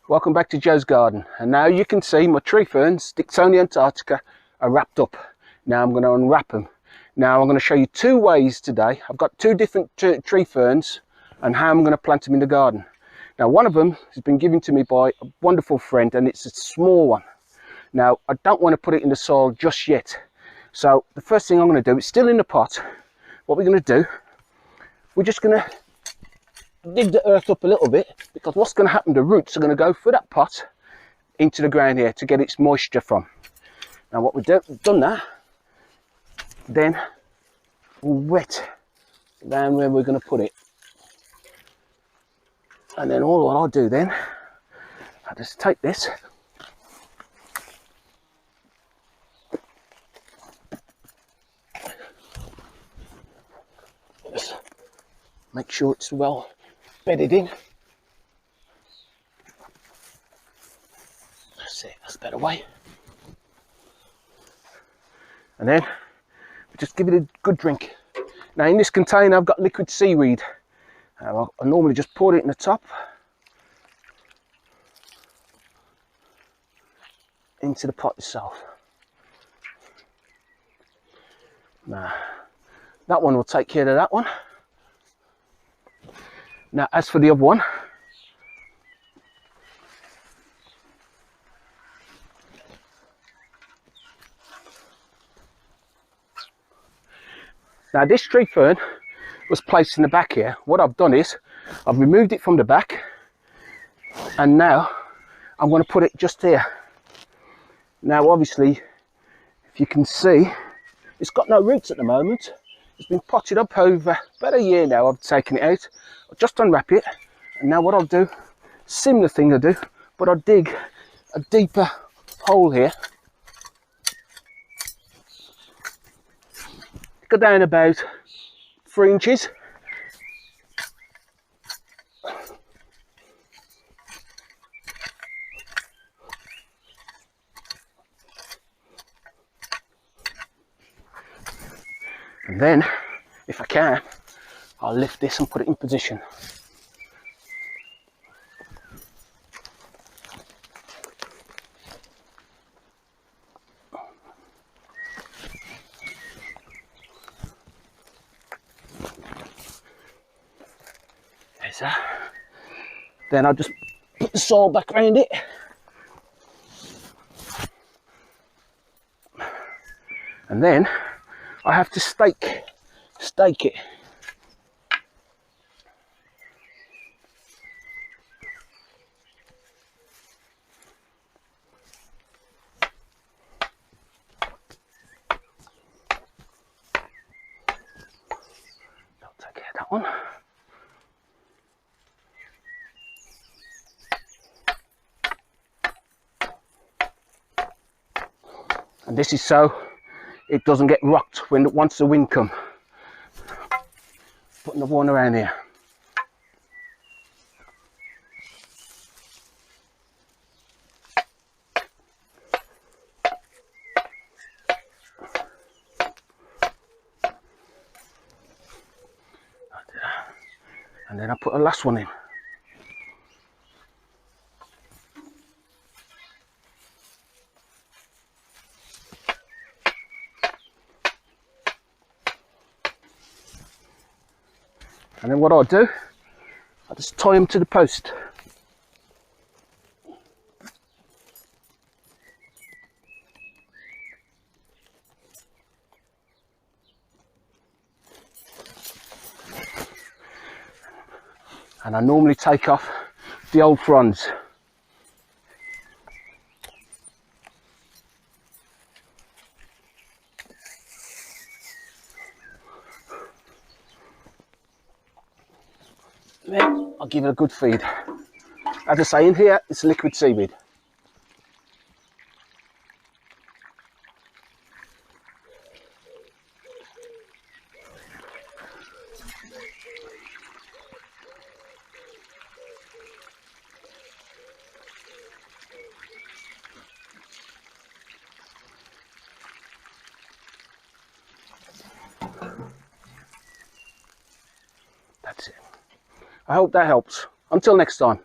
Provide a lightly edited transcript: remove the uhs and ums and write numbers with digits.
Welcome back to Joe's garden, and now you can see my tree ferns, Dixonia antarctica, are wrapped up. Now I'm going to unwrap them. Now I'm going to show you two ways today. I've got two different tree ferns and how I'm going to plant them in the garden. Now one of them has been given to me by a wonderful friend, and it's a small one. Now I don't want to put it in the soil just yet. So the first thing I'm going to do, it's still in the pot. What we're going to do, we're just going to dig the earth up a little bit, because what's going to happen, the roots are going to go through that pot into the ground here to get its moisture from. Now what we've done that, then we'll wet down where we're going to put it, and then all what I'll do then, I'll just take this, just make sure it's well bedded in. That's it, that's a better way. And then just give it a good drink. Now in this container I've got liquid seaweed. I normally just pour it in the top into the pot itself. Now that one will take care of that one. Now as for the other one, now this tree fern was placed in the back here. What I've done is I've removed it from the back, and now I'm going to put it just here. Now obviously, if you can see, it's got no roots at the moment. It's been potted up over about a year now. I've taken it out. I'll just unwrap it, and now what I'll do, similar thing I do, but I'll dig a deeper hole here. Go down about 3 inches. And then, if I can, I'll lift this and put it in position. There's that. Then I'll just put the soil back around it. And then I have to stake it. I'll take care of that one. And this is so it doesn't get rocked once the wind comes. Put another one around here. And then I put a last one in. And then what I'll do, I'll just tie them to the post. And I normally take off the old fronds. Then I'll give it a good feed. As I say, in here it's liquid seaweed. That's it. I hope that helps. Until next time.